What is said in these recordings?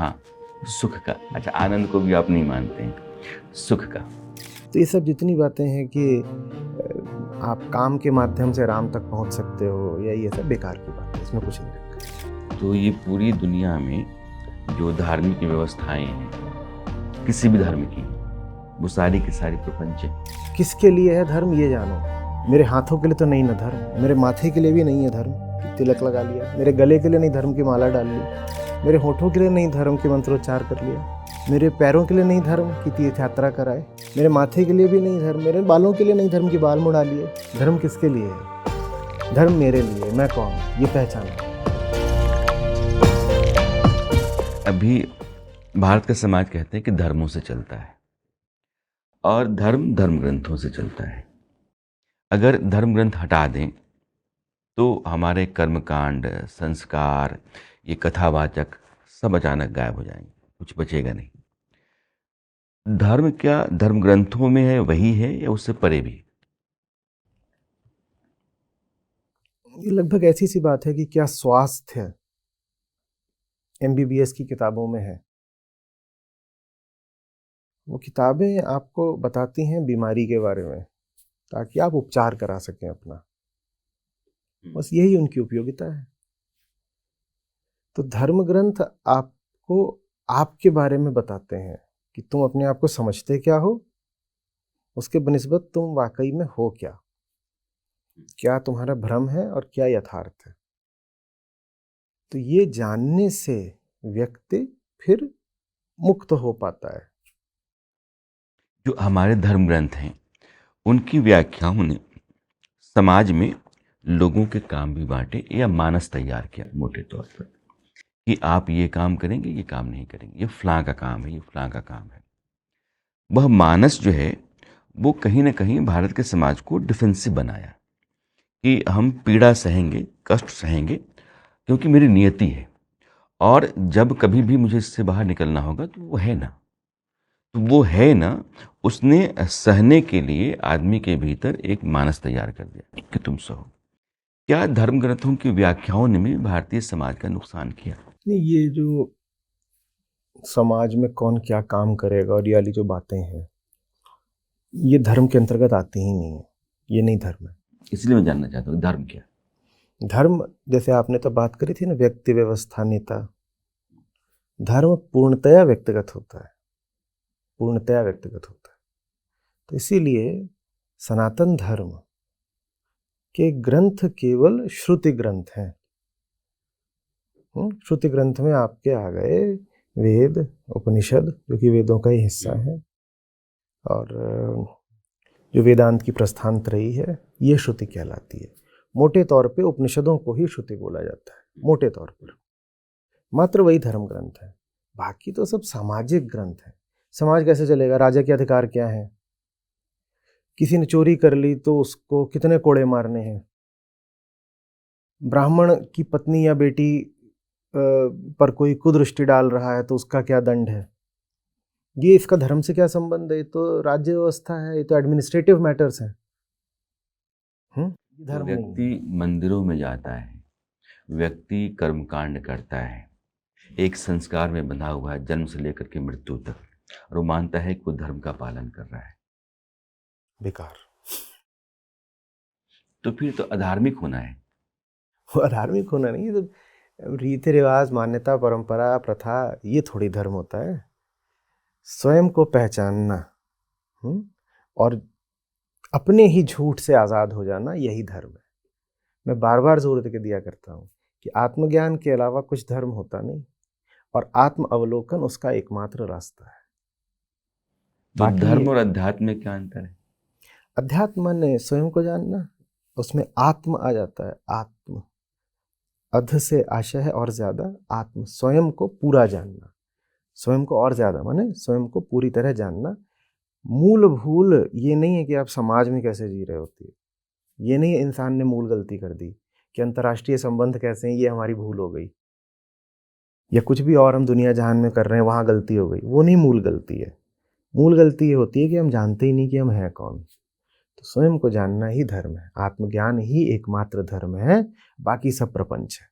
हाँ, सुख का। अच्छा, आनंद को भी आप नहीं मानते हैं, सुख का। तो ये सब जितनी बातें हैं कि आप काम के माध्यम से राम तक पहुंच सकते हो, या ये सब बेकार की बात है, इसमें कुछ नहीं रखा। तो ये पूरी दुनिया में जो धार्मिक व्यवस्थाएं हैं, किसी भी धर्म की, वो सारी की सारी प्रपंच है। किसके लिए है धर्म ये जानो। मेरे हाथों के लिए तो नहीं ना धर्म, मेरे माथे के लिए भी नहीं है धर्म कि तिलक लगा लिया, मेरे गले के लिए नहीं धर्म की माला डाल ली, मेरे होठों के लिए नहीं धर्म के मंत्रोच्चार कर लिया, मेरे पैरों के लिए नहीं धर्म की तीर्थ यात्रा कराए, मेरे माथे के लिए भी नहीं धर्म, मेरे बालों के लिए नहीं धर्म की बाल मुड़ा लिए। धर्म किसके लिए है? धर्म मेरे लिए। मैं कौन, ये पहचाना। अभी भारत का समाज कहते हैं कि धर्मों से चलता है, और धर्म धर्म ग्रंथों से चलता है। अगर धर्म ग्रंथ हटा दें तो हमारे कर्मकांड, संस्कार, ये कथावाचक सब अचानक गायब हो जाएंगे, कुछ बचेगा नहीं। धर्म क्या धर्म ग्रंथों में है वही है, या उससे परे भी? ये लगभग ऐसी सी बात है कि क्या स्वास्थ्य MBBS की किताबों में है? वो किताबें आपको बताती हैं बीमारी के बारे में, ताकि आप उपचार करा सकें अपना। बस यही उनकी उपयोगिता है। तो धर्म ग्रंथ आपको आपके बारे में बताते हैं कि तुम अपने आप को समझते क्या हो, उसके बनिस्बत तुम वाकई में हो क्या, क्या तुम्हारा भ्रम है और क्या यथार्थ है। तो ये जानने से व्यक्ति फिर मुक्त हो पाता है। जो हमारे धर्म ग्रंथ हैं, उनकी व्याख्याओं ने समाज में लोगों के काम भी बांटे या मानस तैयार किया, मोटे तौर पर, कि आप ये काम करेंगे, ये काम नहीं करेंगे, ये फलां का काम है, ये फलां का काम है। वह मानस जो है वो कहीं ना कहीं भारत के समाज को डिफेंसिव बनाया कि हम पीड़ा सहेंगे, कष्ट सहेंगे, क्योंकि मेरी नियति है, और जब कभी भी मुझे इससे बाहर निकलना होगा तो वो है ना, तो वो है ना, उसने सहने के लिए आदमी के भीतर एक मानस तैयार कर दिया कि तुम सहो। क्या धर्म ग्रंथों की व्याख्याओं ने भी भारतीय समाज का नुकसान किया? नहीं, ये जो समाज में कौन क्या काम करेगा और ये वाली जो बातें हैं, ये धर्म के अंतर्गत आती ही नहीं है। ये नहीं धर्म है। इसलिए मैं जानना चाहता हूँ धर्म क्या? धर्म, जैसे आपने तो बात करी थी ना, व्यक्ति व्यवस्था नेता। धर्म पूर्णतया व्यक्तिगत होता है, पूर्णतया व्यक्तिगत होता है। तो इसीलिए सनातन धर्म के ग्रंथ केवल श्रुति ग्रंथ हैं। श्रुति ग्रंथ में आपके आ गए वेद, उपनिषद, जो कि वेदों का ही हिस्सा है, और जो वेदांत की प्रस्थान त्रयी है, ये श्रुति कहलाती है। मोटे तौर पे उपनिषदों को ही श्रुति बोला जाता है, मोटे तौर पर। मात्र वही धर्म ग्रंथ है, बाकी तो सब सामाजिक ग्रंथ है। समाज कैसे चलेगा? राजा के अधिकार क्या है? किसी ने चोरी कर ली तो उसको कितने कोड़े मारने हैं? ब्राह्मण की पत्नी या बेटी पर कोई कुदृष्टि डाल रहा है तो उसका क्या दंड है? ये इसका धर्म से क्या संबंध है? ये तो राज्य व्यवस्था है, ये तो एडमिनिस्ट्रेटिव मैटर्स हैं। धर्म नहीं है। व्यक्ति मंदिरों में जाता है, व्यक्ति कर्मकांड करता है, एक संस्कार में बंधा हुआ है जन्म से लेकर के मृत्यु तक, और वो मानता है कि वो धर्म का पालन कर रहा है। बेकार। तो फिर तो अधार्मिक होना है। वो अधार्मिक होना नहीं, ये तो रीति रिवाज, मान्यता, परंपरा, प्रथा, ये थोड़ी धर्म होता है। स्वयं को पहचानना और अपने ही झूठ से आज़ाद हो जाना, यही धर्म है। मैं बार बार जोर देकर दिया करता हूँ कि आत्मज्ञान के अलावा कुछ धर्म होता नहीं, और आत्म अवलोकन उसका एकमात्र रास्ता है। तो धर्म और अध्यात्म में क्या अंतर है? अध्यात्म माने स्वयं को जानना, उसमें आत्म आ जाता है। आत्म, अध से आशय है और ज्यादा, आत्म, स्वयं को पूरा जानना, स्वयं को और ज्यादा माने स्वयं को पूरी तरह जानना। मूल भूल ये नहीं है कि आप समाज में कैसे जी रहे होती है, ये नहीं है इंसान ने मूल गलती कर दी कि अंतर्राष्ट्रीय संबंध कैसे हैं, ये हमारी भूल हो गई, या कुछ भी और हम दुनिया जहान में कर रहे हैं वहां गलती हो गई। वो नहीं मूल गलती है। मूल गलती ये होती है कि हम जानते ही नहीं कि हम हैं कौन। तो स्वयं को जानना ही धर्म है, आत्मज्ञान ही एकमात्र धर्म है, बाकी सब प्रपंच है।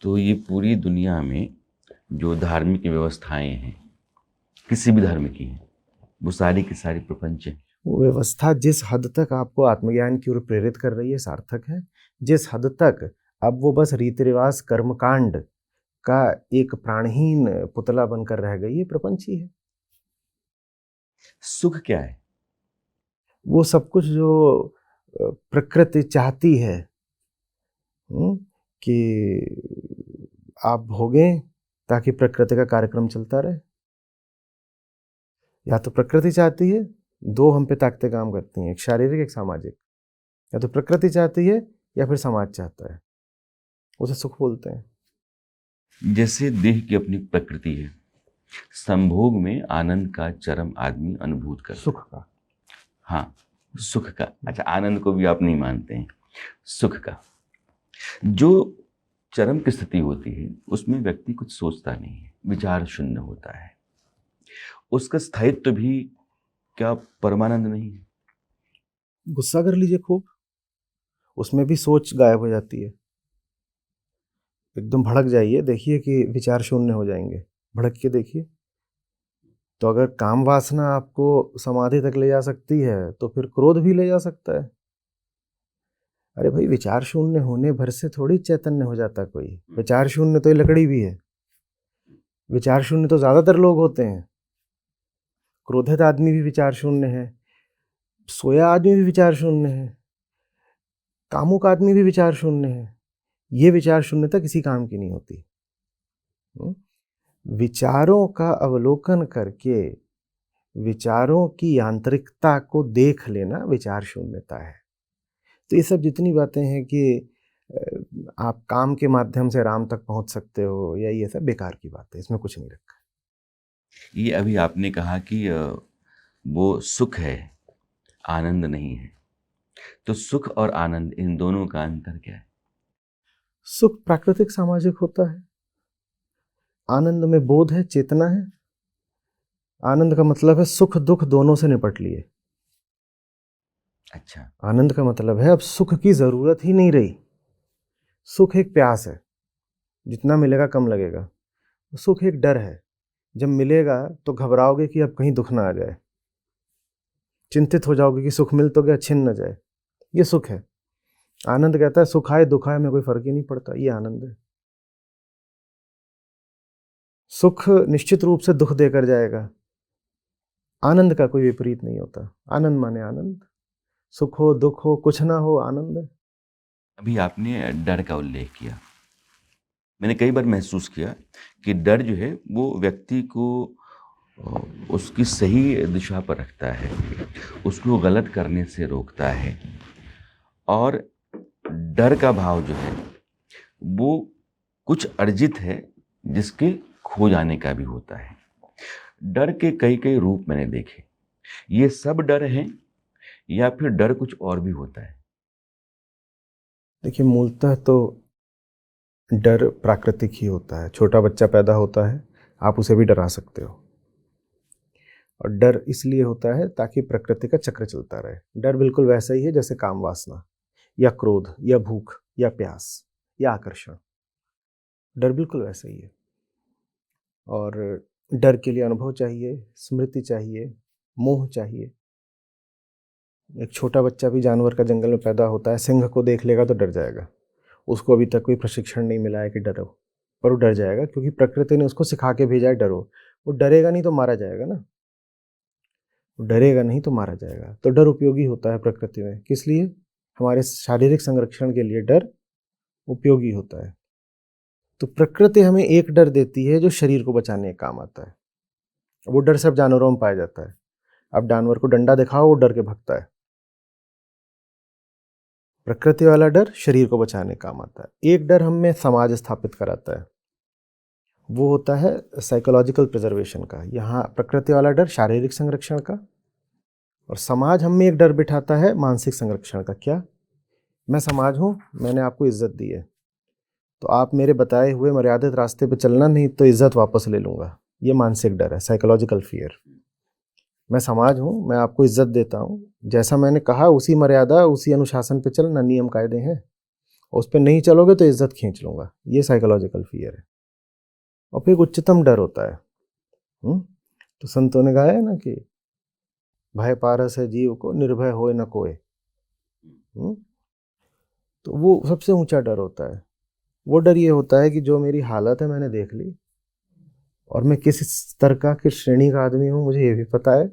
तो ये पूरी दुनिया में जो धार्मिक व्यवस्थाएं हैं, किसी भी धर्म की हैं, वो सारी की सारी प्रपंच है। वो व्यवस्था जिस हद तक आपको आत्मज्ञान की ओर प्रेरित कर रही है सार्थक है, जिस हद तक अब वो बस रीति रिवाज कर्मकांड का एक प्राणहीन पुतला बनकर रह गई है, प्रपंच ही है। सुख क्या है? वो सब कुछ जो प्रकृति चाहती है कि आप भोगें ताकि प्रकृति का कार्यक्रम चलता रहे। या तो प्रकृति चाहती है, दो हम पे ताकतें काम करती हैं, एक शारीरिक एक सामाजिक। या तो प्रकृति चाहती है या फिर समाज चाहता है, उसे सुख बोलते हैं। जैसे देह की अपनी प्रकृति है, संभोग में आनंद का चरम आदमी अनुभूत कर, सुख का, हाँ सुख का, अच्छा आनंद को भी आप नहीं मानते हैं, सुख का जो चरम की स्थिति होती है उसमें व्यक्ति कुछ सोचता नहीं है, विचार शून्य होता है, उसका स्थायित्व भी क्या परमानंद नहीं है? गुस्सा कर लीजिए खूब, उसमें भी सोच गायब हो जाती है। एकदम भड़क जाइए, देखिए कि विचार शून्य हो जाएंगे, भड़क के देखिए। तो अगर काम वासना आपको समाधि तक ले जा सकती है तो फिर क्रोध भी ले जा सकता है। अरे भाई, विचार शून्य होने भर से थोड़ी चैतन्य हो जाता कोई। विचार शून्य तो ये लकड़ी भी है, विचार शून्य तो ज्यादातर लोग होते हैं। क्रोधित आदमी भी विचार शून्य है, सोया आदमी भी विचार शून्य है, कामुक आदमी भी विचार शून्य है। ये विचार शून्यता किसी काम की नहीं होती। विचारों का अवलोकन करके विचारों की यांत्रिकता को देख लेना विचार शून्यता है। तो ये सब जितनी बातें हैं कि आप काम के माध्यम से राम तक पहुंच सकते हो, या ये सब बेकार की बात है, इसमें कुछ नहीं रखा। ये अभी आपने कहा कि वो सुख है, आनंद नहीं है, तो सुख और आनंद इन दोनों का अंतर क्या है? सुख प्राकृतिक सामाजिक होता है, आनंद में बोध है, चेतना है। आनंद का मतलब है सुख दुख दोनों से निपट लिए। अच्छा, आनंद का मतलब है अब सुख की जरूरत ही नहीं रही। सुख एक प्यास है, जितना मिलेगा कम लगेगा। सुख एक डर है, जब मिलेगा तो घबराओगे कि अब कहीं दुख ना आ जाए, चिंतित हो जाओगे कि सुख मिल तो गया, छिन न जाए। ये सुख है। आनंद कहता है सुख आए दुख आए में कोई फर्क ही नहीं पड़ता, ये आनंद है। सुख निश्चित रूप से दुख देकर जाएगा, आनंद का कोई विपरीत नहीं होता। आनंद माने आनंद, सुख हो दुख हो कुछ ना हो, आनंद है। अभी आपने डर का उल्लेख किया, मैंने कई बार महसूस किया कि डर जो है वो व्यक्ति को उसकी सही दिशा पर रखता है, उसको गलत करने से रोकता है। और डर का भाव जो है वो कुछ अर्जित है जिसके खो जाने का भी होता है। डर के कई कई रूप मैंने देखे, ये सब डर हैं या फिर डर कुछ और भी होता है? देखिए, मूलतः तो डर प्राकृतिक ही होता है। छोटा बच्चा पैदा होता है, आप उसे भी डरा सकते हो, और डर इसलिए होता है ताकि प्रकृति का चक्र चलता रहे। डर बिल्कुल वैसा ही है जैसे काम वासना या क्रोध या भूख या प्यास या आकर्षण। डर बिल्कुल वैसा ही है। और डर के लिए अनुभव चाहिए, स्मृति चाहिए, मोह चाहिए। एक छोटा बच्चा भी जानवर का जंगल में पैदा होता है, सिंह को देख लेगा तो डर जाएगा। उसको अभी तक कोई प्रशिक्षण नहीं मिला है कि डरो, पर वो डर जाएगा क्योंकि प्रकृति ने उसको सिखा के भेजा है डरो। वो डरेगा नहीं तो मारा जाएगा ना, वो डरेगा नहीं तो मारा जाएगा। तो डर उपयोगी होता है प्रकृति में। किस लिए? हमारे शारीरिक संरक्षण के लिए डर उपयोगी होता है। तो प्रकृति हमें एक डर देती है जो शरीर को बचाने का काम आता है। वो डर सब जानवरों में पाया जाता है। अब जानवर को डंडा दिखाओ, वो डर के भागता है। प्रकृति वाला डर शरीर को बचाने का काम आता है। एक डर हम में समाज स्थापित कराता है, वो होता है साइकोलॉजिकल प्रिजर्वेशन का। यहाँ प्रकृति वाला डर शारीरिक संरक्षण का, और समाज हम में एक डर बिठाता है मानसिक संरक्षण का। क्या? मैं समाज हूँ, मैंने आपको इज्जत दी है, तो आप मेरे बताए हुए मर्यादित रास्ते पे चलना, नहीं तो इज्जत वापस ले लूँगा। ये मानसिक डर है, साइकोलॉजिकल फियर। मैं समाज हूँ, मैं आपको इज्जत देता हूँ, जैसा मैंने कहा उसी मर्यादा उसी अनुशासन पे चलना, नियम कायदे हैं, उस पर नहीं चलोगे तो इज्जत खींच लूँगा। ये साइकोलॉजिकल फियर है। और फिर एक उच्चतम डर होता है। तो संतों ने कहा है ना कि भय पारस है जीव को, निर्भय होए न कोय। तो वो सबसे ऊंचा डर होता है। वो डर ये होता है कि जो मेरी हालत है मैंने देख ली, और मैं किस स्तर का, किस श्रेणी का आदमी हूँ मुझे ये भी पता है,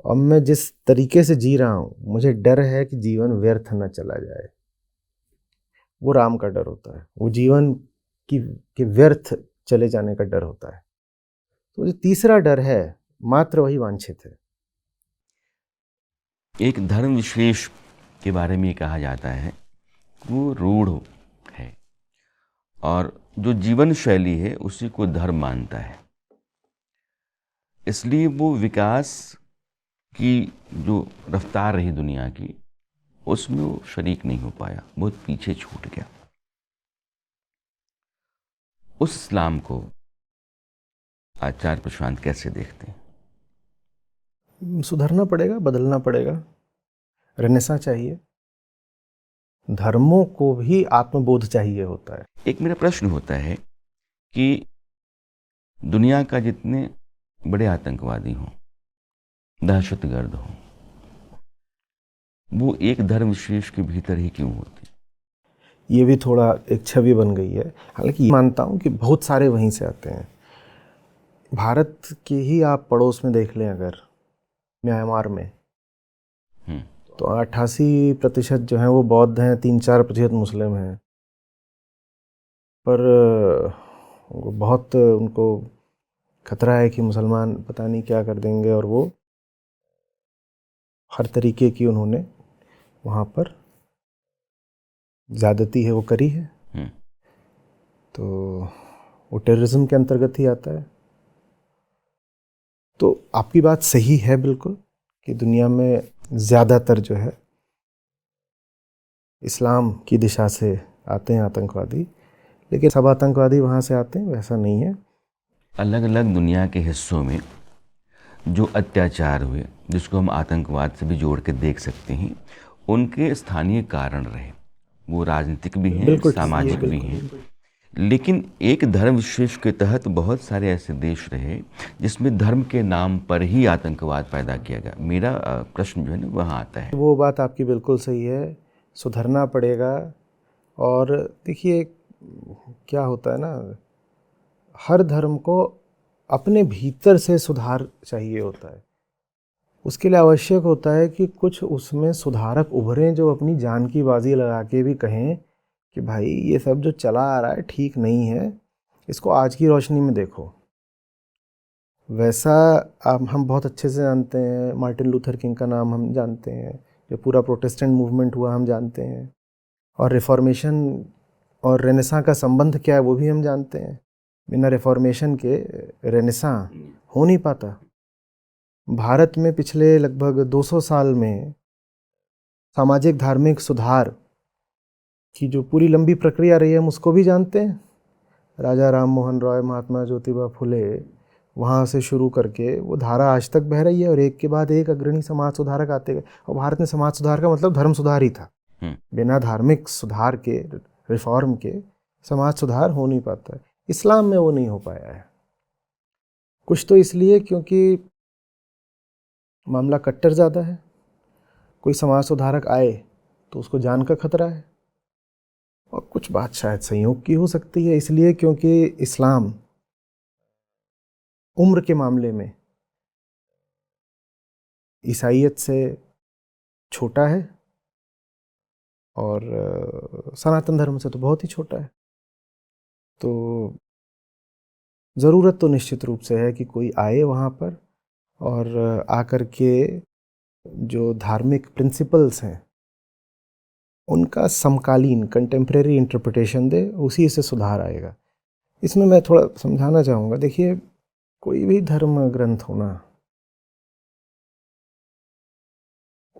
और मैं जिस तरीके से जी रहा हूँ मुझे डर है कि जीवन व्यर्थ न चला जाए। वो राम का डर होता है, वो जीवन की व्यर्थ चले जाने का डर होता है। तो जो तीसरा डर है मात्र वही वांछित है। एक धर्म विशेष के बारे में कहा जाता है वो रूढ़ है, और जो जीवन शैली है उसी को धर्म मानता है। इसलिए वो विकास की जो रफ्तार रही दुनिया की, उसमें वो शरीक नहीं हो पाया, बहुत पीछे छूट गया। उस इस्लाम को आचार्य प्रशांत कैसे देखते हैं? सुधरना पड़ेगा, बदलना पड़ेगा, रेनेसां चाहिए। धर्मों को भी आत्मबोध चाहिए होता है। एक मेरा प्रश्न होता है कि दुनिया का जितने बड़े आतंकवादी हों, दहशतगर्द हों, वो एक धर्म विशेष के भीतर ही क्यों होते? ये भी थोड़ा एक छवि बन गई है। हालांकि मानता हूँ कि बहुत सारे वहीं से आते हैं। भारत के ही आप पड़ोस में देख लें, अगर म्यांमार में, तो 88% जो हैं वो बौद्ध हैं, 3-4% मुस्लिम हैं। पर बहुत उनको खतरा है कि मुसलमान पता नहीं क्या कर देंगे, और वो हर तरीके की उन्होंने वहाँ पर ज़्यादती है वो करी है। तो वो टेररिज्म के अंतर्गत ही आता है। तो आपकी बात सही है बिल्कुल कि दुनिया में ज़्यादातर जो है इस्लाम की दिशा से आते हैं आतंकवादी, लेकिन सब आतंकवादी वहाँ से आते हैं वैसा नहीं है। अलग अलग दुनिया के हिस्सों में जो अत्याचार हुए, जिसको हम आतंकवाद से भी जोड़ के देख सकते हैं, उनके स्थानीय कारण रहे। वो राजनीतिक भी हैं, सामाजिक भी हैं, लेकिन एक धर्म विशेष के तहत बहुत सारे ऐसे देश रहे जिसमें धर्म के नाम पर ही आतंकवाद पैदा किया गया। मेरा प्रश्न जो है ना वहाँ आता है। वो बात आपकी बिल्कुल सही है, सुधरना पड़ेगा। और देखिए क्या होता है ना, हर धर्म को अपने भीतर से सुधार चाहिए होता है। उसके लिए आवश्यक होता है कि कुछ उसमें सुधारक उभरें जो अपनी जान की बाजी लगा के भी कहें कि भाई ये सब जो चला आ रहा है ठीक नहीं है, इसको आज की रोशनी में देखो। वैसा हम बहुत अच्छे से जानते हैं, मार्टिन लूथर किंग का नाम हम जानते हैं, जो पूरा प्रोटेस्टेंट मूवमेंट हुआ हम जानते हैं, और रिफॉर्मेशन और रेनेसां का संबंध क्या है वो भी हम जानते हैं। बिना रिफॉर्मेशन के रेनेसां हो नहीं पाता। भारत में पिछले लगभग 200 साल में सामाजिक धार्मिक सुधार की जो पूरी लंबी प्रक्रिया रही है हम उसको भी जानते हैं। राजा राम मोहन रॉय, महात्मा ज्योतिबा फुले, वहाँ से शुरू करके वो धारा आज तक बह रही है, और एक के बाद एक अग्रणी समाज सुधारक आते गए। और भारत में समाज सुधार का मतलब धर्म सुधार ही था। बिना धार्मिक सुधार के, रिफॉर्म के, समाज सुधार हो नहीं पाता है। इस्लाम में वो नहीं हो पाया है। कुछ तो इसलिए क्योंकि मामला कट्टर ज़्यादा है। कोई समाज सुधारक आए तो उसको जान का खतरा है, और कुछ बात शायद संयोग की हो सकती है इसलिए क्योंकि इस्लाम उम्र के मामले में ईसाइयत से छोटा है, और सनातन धर्म से तो बहुत ही छोटा है। तो ज़रूरत तो निश्चित रूप से है कि कोई आए वहाँ पर और आकर के जो धार्मिक प्रिंसिपल्स हैं उनका समकालीन कंटेम्प्रेरी इंटरप्रिटेशन दे, उसी से सुधार आएगा। इसमें मैं थोड़ा समझाना चाहूँगा। देखिए, कोई भी धर्म ग्रंथ हो ना,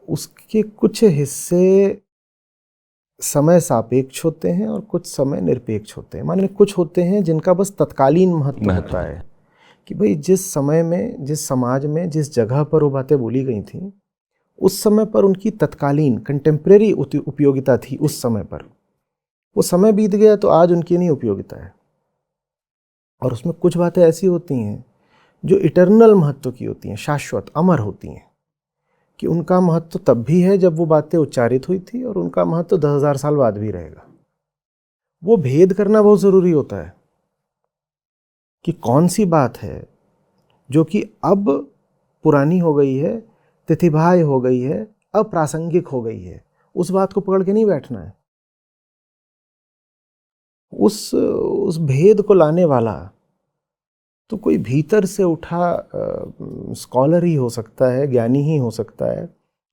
उसके कुछ हिस्से समय सापेक्ष होते हैं और कुछ समय निरपेक्ष होते हैं। माने कुछ होते हैं जिनका बस तत्कालीन महत्व होता है कि भाई जिस समय में, जिस समाज में, जिस जगह पर वो बातें बोली गई थी उस समय पर उनकी तत्कालीन कंटेम्प्रेरी उपयोगिता थी। उस समय पर वो समय बीत गया तो आज उनकी नहीं उपयोगिता है। और उसमें कुछ बातें ऐसी होती हैं जो इटर्नल महत्व की होती हैं, शाश्वत अमर होती हैं, कि उनका महत्व तब भी है जब वो बातें उच्चारित हुई थी, और उनका महत्व 10,000 साल बाद भी रहेगा। वो भेद करना बहुत ज़रूरी होता है कि कौन सी बात है जो कि अब पुरानी हो गई है, तिथिभाय हो गई है, अप्रासंगिक हो गई है। उस बात को पकड़ के नहीं बैठना है। उस भेद को लाने वाला तो कोई भीतर से उठा स्कॉलर ही हो सकता है, ज्ञानी ही हो सकता है,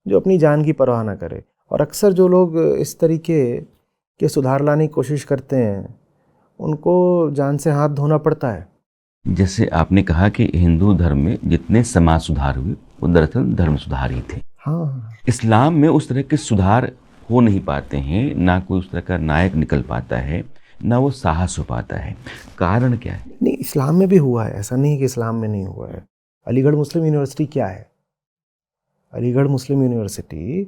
जो अपनी जान की परवाह ना करे। और अक्सर जो लोग इस तरीके के सुधार लाने की कोशिश करते हैं, उनको जान से हाथ धोना पड़ता है। जैसे आपने कहा कि हिंदू धर्म में जितने समाज सुधार हुए वो दरअसल धर्म सुधार ही थे। हाँ, इस्लाम में उस तरह के सुधार हो नहीं पाते हैं, ना कोई उस तरह का नायक निकल पाता है, ना वो साहस हो पाता है। कारण क्या है? नहीं, इस्लाम में भी हुआ है, ऐसा नहीं है कि इस्लाम में नहीं हुआ है। अलीगढ़ मुस्लिम यूनिवर्सिटी क्या है? अलीगढ़ मुस्लिम यूनिवर्सिटी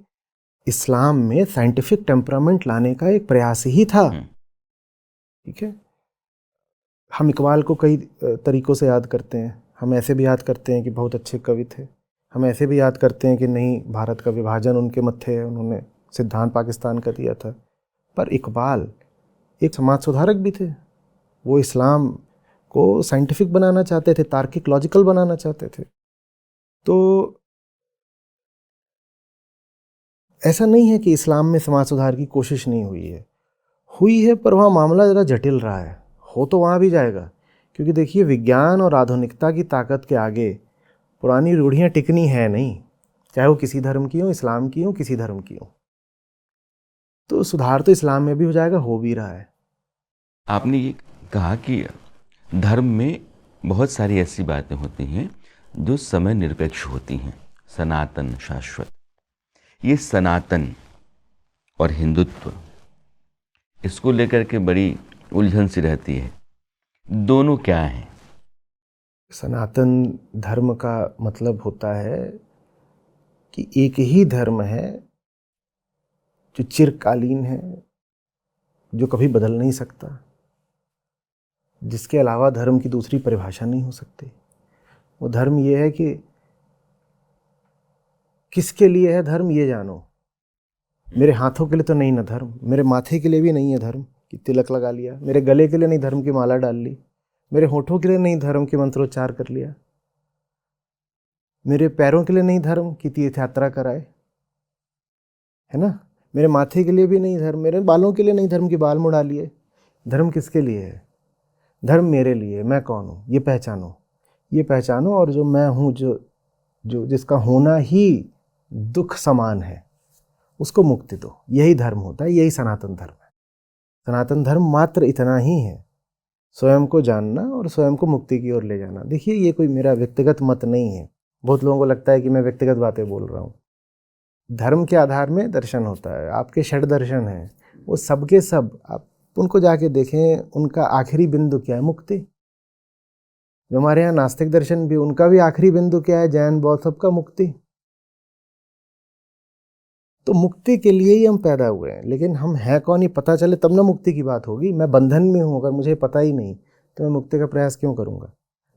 इस्लाम में साइंटिफिक टेम्परामेंट लाने का एक प्रयास ही था। ठीक है, हम इकबाल को कई तरीक़ों से याद करते हैं। हम ऐसे भी याद करते हैं कि बहुत अच्छे कवि थे। हम ऐसे भी याद करते हैं कि नहीं, भारत का विभाजन उनके मत्थे है, उन्होंने सिद्धांत पाकिस्तान का दिया था। पर इकबाल एक समाज सुधारक भी थे। वो इस्लाम को साइंटिफिक बनाना चाहते थे, तार्किक, लॉजिकल बनाना चाहते थे। तो ऐसा नहीं है कि इस्लाम में समाज सुधार की कोशिश नहीं हुई है, पर वहाँ मामला ज़रा जटिल रहा है। हो तो वहाँ भी जाएगा, क्योंकि देखिए, विज्ञान और आधुनिकता की ताकत के आगे पुरानी रूढ़ियाँ टिकनी है नहीं, चाहे वो किसी धर्म की हो, इस्लाम की हो, किसी धर्म की हो। तो सुधार तो इस्लाम में भी हो जाएगा, हो भी रहा है। आपने ये कहा कि धर्म में बहुत सारी ऐसी बातें होती हैं जो समय निरपेक्ष होती हैं, सनातन, शाश्वत। ये सनातन और हिंदुत्व, इसको लेकर के बड़ी उलझन सी रहती है। दोनों क्या हैं? सनातन धर्म का मतलब होता है कि एक ही धर्म है जो चिरकालीन है, जो कभी बदल नहीं सकता, जिसके अलावा धर्म की दूसरी परिभाषा नहीं हो सकती। वो धर्म ये है कि किसके लिए है धर्म, ये जानो। मेरे हाथों के लिए तो नहीं ना धर्म, मेरे माथे के लिए भी नहीं है धर्म कि तिलक लगा लिया, मेरे गले के लिए नहीं धर्म की माला डाल ली, मेरे होठों के लिए नहीं धर्म के मंत्रोच्चार कर लिया, मेरे पैरों के लिए नहीं धर्म की तीर्थ यात्रा कराए, है ना। मेरे माथे के लिए भी नहीं धर्म, मेरे बालों के लिए नहीं धर्म के बाल मुड़ा लिए। धर्म किसके लिए है? धर्म मेरे लिए। मैं कौन हूँ ये पहचानो, ये पहचानो, और जो मैं हूँ, जो जो जिसका होना ही दुख समान है, उसको मुक्ति दो। यही धर्म होता है, यही सनातन धर्म है। सनातन धर्म मात्र इतना ही है, स्वयं को जानना और स्वयं को मुक्ति की ओर ले जाना। देखिए, ये कोई मेरा व्यक्तिगत मत नहीं है। बहुत लोगों को लगता है कि मैं व्यक्तिगत बातें बोल रहा हूँ। धर्म के आधार में दर्शन होता है। आपके षड दर्शन हैं, वो सबके सब, आप उनको जाके देखें, उनका आखिरी बिंदु क्या है? मुक्ति। जो हमारे यहाँ नास्तिक दर्शन भी, उनका भी आखिरी बिंदु क्या है? जैन, बौद्ध, सबका मुक्ति। तो मुक्ति के लिए ही हम पैदा हुए हैं, लेकिन हम हैं कौन ये पता चले तब ना मुक्ति की बात होगी। मैं बंधन में हूँ, अगर मुझे पता ही नहीं तो मैं मुक्ति का प्रयास क्यों करूँगा?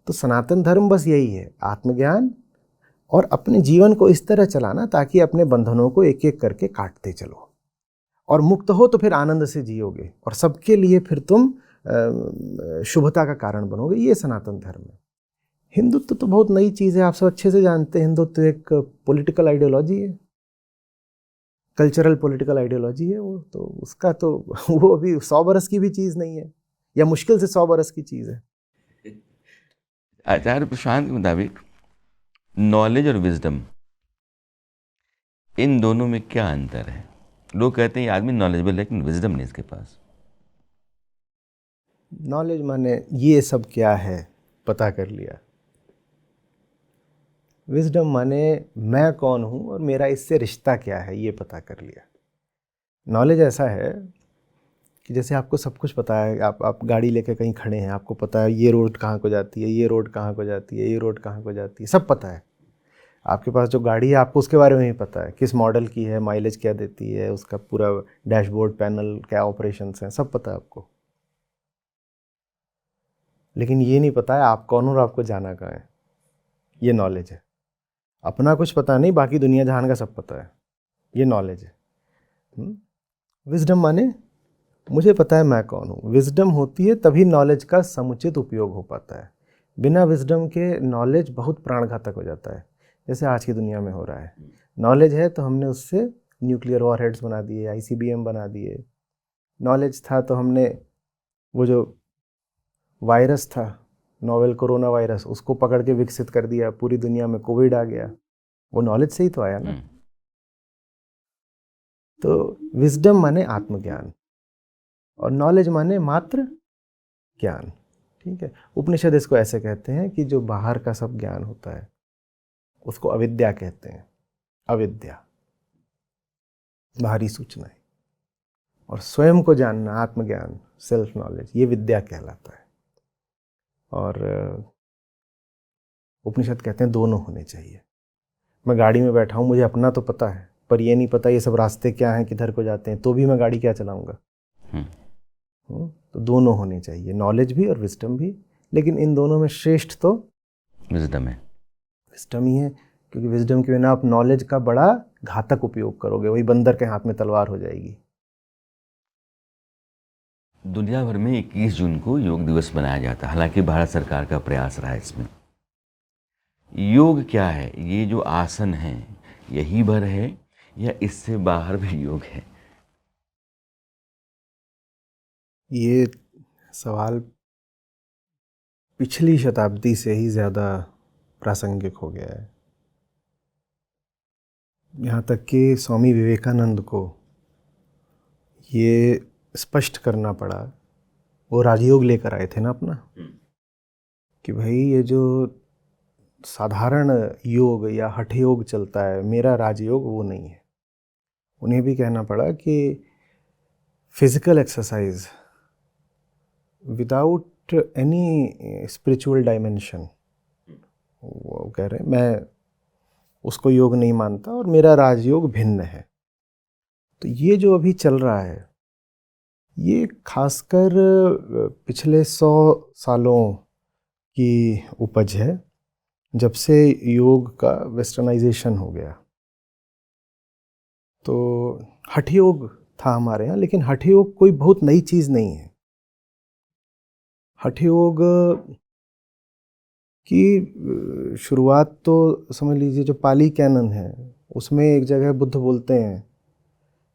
तो सनातन धर्म बस यही है, आत्मज्ञान और अपने जीवन को इस तरह चलाना ताकि अपने बंधनों को एक एक करके काटते चलो, और मुक्त हो तो फिर आनंद से जियोगे, और सबके लिए फिर तुम शुभता का कारण बनोगे। ये सनातन धर्म है। हिंदुत्व तो बहुत नई चीज़ है, आप सब अच्छे से जानते हैं। हिंदुत्व एक पॉलिटिकल आइडियोलॉजी है, कल्चरल पॉलिटिकल आइडियोलॉजी है। वो तो उसका तो वो अभी 100 बरस की भी चीज़ नहीं है, या मुश्किल से 100 बरस की चीज़ है। आचार्य प्रशांत के मुताबिक नॉलेज और विजडम, इन दोनों में क्या अंतर है? लोग कहते हैं ये आदमी नॉलेजेबल है लेकिन विजडम नहीं इसके पास। नॉलेज माने ये सब क्या है पता कर लिया, विजडम माने मैं कौन हूँ और मेरा इससे रिश्ता क्या है ये पता कर लिया। नॉलेज ऐसा है कि जैसे आपको सब कुछ पता है, आप गाड़ी लेके कहीं खड़े हैं, आपको पता है ये रोड कहाँ को जाती है, ये रोड कहाँ को जाती है, ये रोड कहाँ को जाती है, सब पता है। आपके पास जो गाड़ी है आपको उसके बारे में ही पता है, किस मॉडल की है, माइलेज क्या देती है, उसका पूरा डैशबोर्ड पैनल क्या ऑपरेशंस हैं, सब पता है आपको। लेकिन ये नहीं पता है आप कौन हो और आपको जाना कहाँ है। ये नॉलेज है। अपना कुछ पता नहीं, बाकी दुनिया जहान का सब पता है, ये नॉलेज है। विजडम माने मुझे पता है मैं कौन हूँ। विजडम होती है तभी नॉलेज का समुचित उपयोग हो पाता है। बिना विजडम के नॉलेज बहुत प्राणघातक हो जाता है, जैसे आज की दुनिया में हो रहा है। नॉलेज है तो हमने उससे न्यूक्लियर वॉरहेड्स बना दिए, आईसीबीएम बना दिए। नॉलेज था तो हमने वो जो वायरस था, नोवेल कोरोना वायरस, उसको पकड़ के विकसित कर दिया, पूरी दुनिया में कोविड आ गया। वो नॉलेज से ही तो आया ना। तो विजडम माने आत्मज्ञान और नॉलेज माने मात्र ज्ञान। ठीक है, उपनिषद इसको ऐसे कहते हैं कि जो बाहर का सब ज्ञान होता है उसको अविद्या कहते हैं। अविद्या, बाहरी सूचनाएं, और स्वयं को जानना, आत्मज्ञान, सेल्फ नॉलेज, ये विद्या कहलाता है। और उपनिषद कहते हैं दोनों होने चाहिए। मैं गाड़ी में बैठा हूँ, मुझे अपना तो पता है, पर ये नहीं पता ये सब रास्ते क्या हैं, किधर को जाते हैं, तो भी मैं गाड़ी क्या चलाऊंगा। तो दोनों होने चाहिए, नॉलेज भी और विजडम भी। लेकिन इन दोनों में श्रेष्ठ तो विजडम है। विजडम ही है, क्योंकि विजडम के बिना आप नॉलेज का बड़ा घातक उपयोग करोगे, वही बंदर के हाथ में तलवार हो जाएगी। दुनिया भर में 21 जून को योग दिवस मनाया जाता है, हालांकि भारत सरकार का प्रयास रहा है इसमें। योग क्या है? ये जो आसन है यही भर है या इससे बाहर भी योग है? ये सवाल पिछली शताब्दी से ही ज़्यादा प्रासंगिक हो गया है। यहाँ तक कि स्वामी विवेकानंद को ये स्पष्ट करना पड़ा, वो राजयोग लेकर आए थे ना अपना, कि भाई ये जो साधारण योग या हठ योग चलता है, मेरा राजयोग वो नहीं है। उन्हें भी कहना पड़ा कि physical exercise without any spiritual dimension, वो कह रहे हैं मैं उसको योग नहीं मानता और मेरा राजयोग भिन्न है। तो ये जो अभी चल रहा है ये खासकर पिछले 100 सालों की उपज है, जब से योग का वेस्टर्नाइजेशन हो गया। तो हठ योग था हमारे यहाँ, लेकिन हठ योग कोई बहुत नई चीज़ नहीं है। हठ योग की शुरुआत तो समझ लीजिए, जो पाली कैनन है उसमें एक जगह बुद्ध बोलते हैं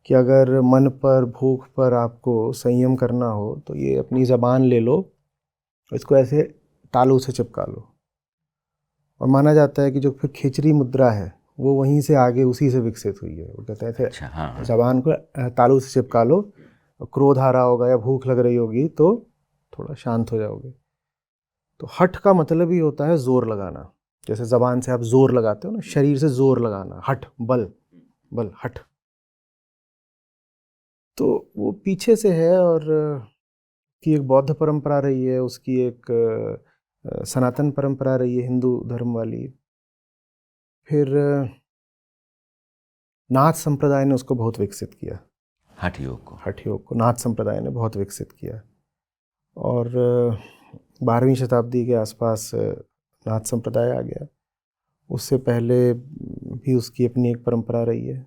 कि अगर मन पर, भूख पर आपको संयम करना हो तो ये अपनी ज़बान ले लो, इसको ऐसे तालू से चिपका लो। और माना जाता है कि जो फिर खिचड़ी मुद्रा है वो वहीं से आगे उसी से विकसित हुई है। वो कहते हैं थे अच्छा, हाँ। ज़बान को तालू से चिपका लो, क्रोध आ रहा होगा या भूख लग रही होगी तो थोड़ा शांत हो जाओगे। तो हठ का मतलब ही होता है जोर लगाना, जैसे ज़बान से आप जोर लगाते हो ना, शरीर से जोर लगाना, हठ, बल, बल, हठ। तो वो पीछे से है, और की एक बौद्ध परंपरा रही है, उसकी एक सनातन परंपरा रही है हिंदू धर्म वाली। फिर नाथ संप्रदाय ने उसको बहुत विकसित किया, हठ योग को नाथ संप्रदाय ने बहुत विकसित किया। और 12वीं शताब्दी के आसपास नाथ संप्रदाय आ गया। उससे पहले भी उसकी अपनी एक परंपरा रही है।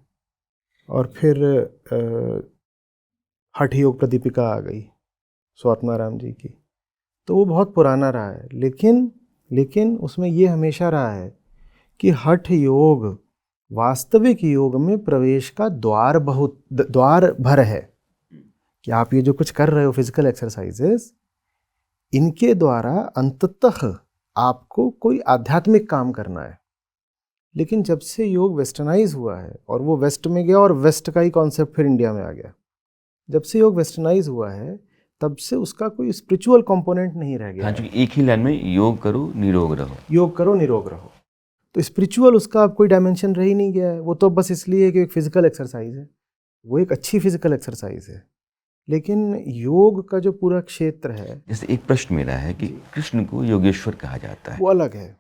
और फिर हठ योग प्रदीपिका आ गई स्वात्माराम जी की, तो वो बहुत पुराना रहा है। लेकिन उसमें ये हमेशा रहा है कि हठ योग वास्तविक योग में प्रवेश का द्वार भर है। कि आप ये जो कुछ कर रहे हो फिजिकल एक्सरसाइजेस, इनके द्वारा अंततः आपको कोई आध्यात्मिक काम करना है। लेकिन जब से योग वेस्टर्नाइज हुआ है और वो वेस्ट में गया और वेस्ट का ही कॉन्सेप्ट फिर इंडिया में आ गया, जब से योग वेस्टर्नाइज हुआ है तब से उसका कोई स्पिरिचुअल कंपोनेंट नहीं रह गया। हाँ, क्योंकि एक ही लाइन में योग करो निरोग रहो, योग करो निरोग रहो, तो स्पिरिचुअल उसका अब कोई डायमेंशन रह ही नहीं गया है। वो तो बस इसलिए कि एक फिजिकल एक्सरसाइज है, वो एक अच्छी फिजिकल एक्सरसाइज है, लेकिन योग का जो पूरा क्षेत्र है। जैसे एक प्रश्न मेरा है कि कृष्ण को योगेश्वर कहा जाता है, वो अलग है।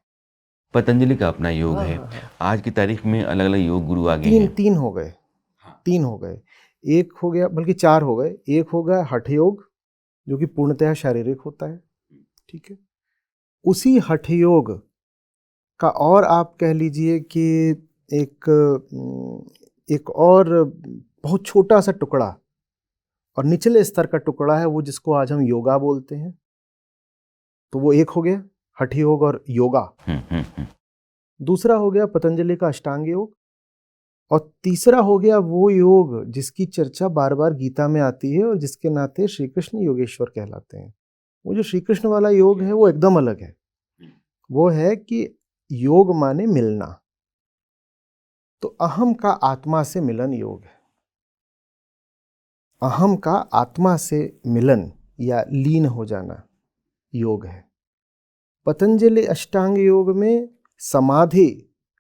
पतंजलि का अपना योग है। आज की तारीख में अलग अलग योग गुरु आ गए हैं। तीन हो गए, तीन हो गए, एक हो गया, बल्कि 4 हो गए। एक हो गया हठ योग, जो कि पूर्णतः शारीरिक होता है, ठीक है। उसी हठ योग का और आप कह लीजिए कि एक और बहुत छोटा सा टुकड़ा और निचले स्तर का टुकड़ा है, वो जिसको आज हम योगा बोलते हैं। तो वो एक हो गया हठ योग और योगा। दूसरा हो गया पतंजलि का अष्टांग योग, और तीसरा हो गया वो योग जिसकी चर्चा बार बार गीता में आती है और जिसके नाते श्री कृष्ण योगेश्वर कहलाते हैं। वो जो श्री कृष्ण वाला योग है वो एकदम अलग है। वो है कि योग माने मिलना। तो अहम का आत्मा से मिलन योग है। अहम का आत्मा से मिलन या लीन हो जाना योग है। पतंजलि अष्टांग योग में समाधि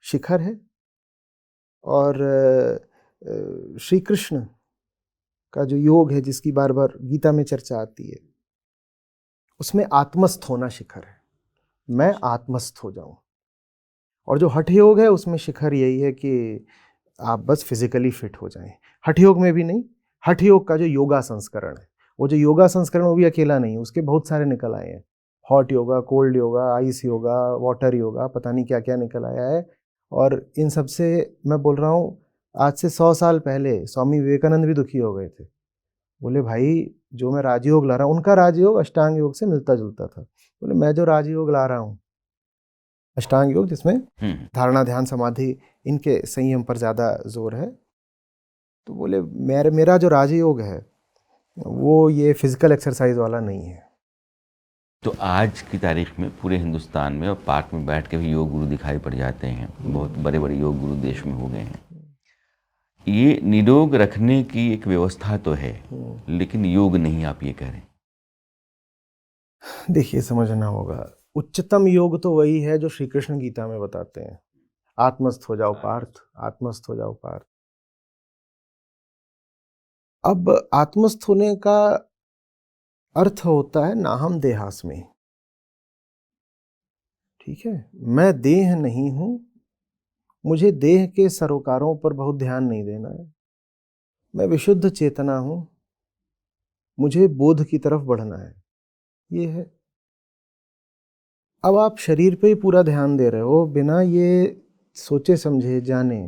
शिखर है, और श्री कृष्ण का जो योग है जिसकी बार बार गीता में चर्चा आती है, उसमें आत्मस्थ होना शिखर है। मैं आत्मस्थ हो जाऊं। और जो हठ योग है उसमें शिखर यही है कि आप बस फिजिकली फिट हो जाएं। हठ योग में भी नहीं, हठ योग का जो योगा संस्करण है, वो जो योगा संस्करण वो भी अकेला नहीं, उसके बहुत सारे निकल आए हैं। Hot yoga, cold yoga, ice yoga, water yoga, पता नहीं क्या क्या निकल आया है। और इन सब से मैं बोल रहा हूँ, आज से 100 साल पहले स्वामी विवेकानंद भी दुखी हो गए थे। बोले भाई जो मैं राजयोग ला रहा हूँ, उनका राजयोग अष्टांग योग से मिलता जुलता था। बोले मैं जो राजयोग ला रहा हूँ, अष्टांग योग जिसमें धारणा ध्यान समाधि इनके संयम पर ज़्यादा जोर है, तो बोले मेरा जो राजयोग है वो ये फिजिकल एक्सरसाइज वाला नहीं है। तो आज की तारीख में पूरे हिंदुस्तान में और पार्क में बैठ के भी योग गुरु दिखाई पड़ जाते हैं। बहुत बड़े बड़े योग गुरु देश में हो गए हैं। ये निरोग रखने की एक व्यवस्था तो है, लेकिन योग नहीं, आप ये कह रहे हैं। देखिए समझना होगा, उच्चतम योग तो वही है जो श्री कृष्ण गीता में बताते हैं, आत्मस्थ हो जाओ पार्थ, आत्मस्थ हो जाओ पार्थ। अब आत्मस्थ होने का अर्थ होता है नाहम देहास्मि। ठीक है, मैं देह नहीं हूं, मुझे देह के सरोकारों पर बहुत ध्यान नहीं देना है। मैं विशुद्ध चेतना हूं, मुझे बोध की तरफ बढ़ना है। ये है। अब आप शरीर पे ही पूरा ध्यान दे रहे हो बिना ये सोचे समझे जाने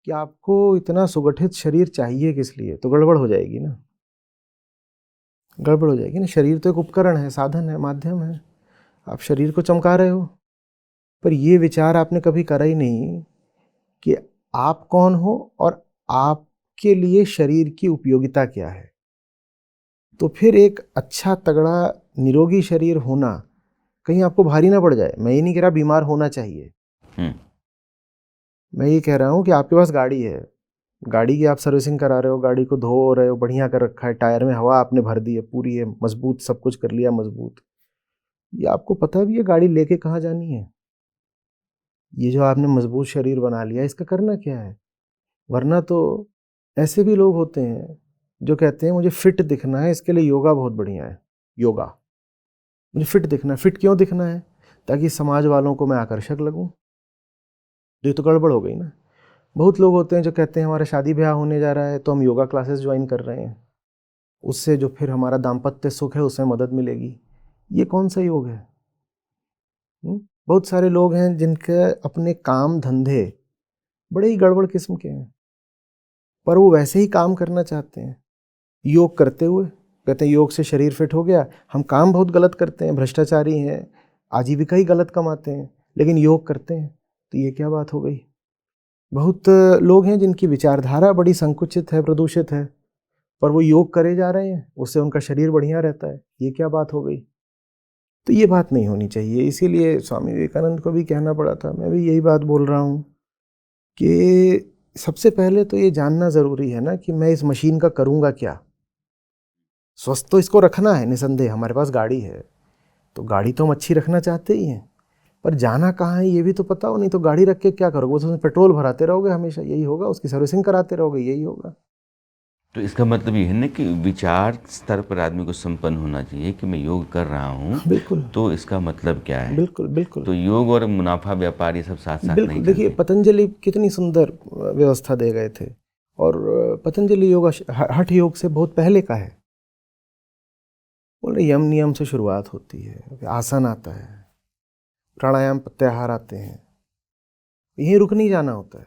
कि आपको इतना सुगठित शरीर चाहिए किस लिए, तो गड़बड़ हो जाएगी ना। गड़बड़ हो जाएगी ना। शरीर तो एक उपकरण है, साधन है, माध्यम है। आप शरीर को चमका रहे हो, पर ये विचार आपने कभी करा ही नहीं कि आप कौन हो और आपके लिए शरीर की उपयोगिता क्या है। तो फिर एक अच्छा तगड़ा निरोगी शरीर होना कहीं आपको भारी ना पड़ जाए। मैं ये नहीं कह रहा बीमार होना चाहिए, मैं ये कह रहा हूँ कि आपके पास गाड़ी है, गाड़ी की आप सर्विसिंग करा रहे हो, गाड़ी को धो रहे हो, बढ़िया कर रखा है, टायर में हवा आपने भर दी है, पूरी है, मजबूत, सब कुछ कर लिया मजबूत। ये आपको पता भी है गाड़ी लेके कहाँ जानी है। ये जो आपने मजबूत शरीर बना लिया, इसका करना क्या है। वरना तो ऐसे भी लोग होते हैं जो कहते हैं मुझे फिट दिखना है, इसके लिए योगा बहुत बढ़िया है। योगा, मुझे फिट दिखना है। फिट क्यों दिखना है? ताकि समाज वालों को मैं आकर्षक लगूं। तो ये तो गड़बड़ हो गई ना। बहुत लोग होते हैं जो कहते हैं हमारा शादी ब्याह होने जा रहा है तो हम योगा क्लासेस ज्वाइन कर रहे हैं, उससे जो फिर हमारा दाम्पत्य सुख है उसमें मदद मिलेगी। ये कौन सा योग है? बहुत सारे लोग हैं जिनके अपने काम धंधे बड़े ही गड़बड़ किस्म के हैं, पर वो वैसे ही काम करना चाहते हैं योग करते हुए। कहते हैं योग से शरीर फिट हो गया। हम काम बहुत गलत करते हैं, भ्रष्टाचारी हैं, आजीविका ही गलत कमाते हैं, लेकिन योग करते हैं। तो ये क्या बात हो गई? बहुत लोग हैं जिनकी विचारधारा बड़ी संकुचित है, प्रदूषित है, पर वो योग करे जा रहे हैं, उससे उनका शरीर बढ़िया रहता है। ये क्या बात हो गई? तो ये बात नहीं होनी चाहिए। इसीलिए स्वामी विवेकानंद को भी कहना पड़ा था। मैं भी यही बात बोल रहा हूँ कि सबसे पहले तो ये जानना ज़रूरी है ना कि मैं इस मशीन का करूँगा क्या। स्वस्थ तो इसको रखना है निसंदेह, हमारे पास गाड़ी है तो गाड़ी तो हम अच्छी रखना चाहते ही हैं, पर जाना कहाँ है ये भी तो पता हो। नहीं तो गाड़ी रख के क्या करोगे? वो उसमें पेट्रोल भराते रहोगे, हमेशा यही होगा। उसकी सर्विसिंग कराते रहोगे, यही होगा। तो इसका मतलब ये है ना कि विचार स्तर पर आदमी को संपन्न होना चाहिए कि मैं योग कर रहा हूँ। बिल्कुल। तो इसका मतलब क्या है? बिल्कुल बिल्कुल। तो योग और मुनाफा व्यापार ये सब साथ साथ बिल्कुल। नहीं देखिए चलते। पतंजलि कितनी सुंदर व्यवस्था दे गए थे, और पतंजलि योग हठ योग से बहुत पहले का है। बोल रहे यम नियम से शुरुआत होती है, फिर आसन आता है, प्राणायाम प्रत्याहार आते हैं, यहीं रुक नहीं जाना होता है,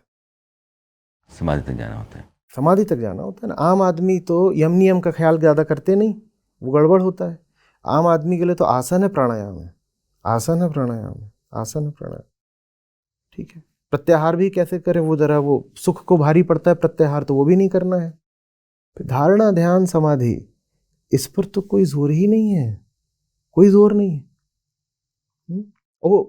समाधि तक जाना होता है। समाधि तक जाना होता है ना। आम आदमी तो यम नियम का ख्याल ज़्यादा करते नहीं, वो गड़बड़ होता है। आम आदमी के लिए तो आसन है प्राणायाम है, आसन है प्राणायाम है, आसन है प्राणायाम, ठीक है। प्रत्याहार भी कैसे करें, वो जरा वो सुख को भारी पड़ता है प्रत्याहार, तो वो भी नहीं करना है। फिर धारणा ध्यान समाधि, इस पर तो कोई जोर ही नहीं है, कोई जोर नहीं है। ओ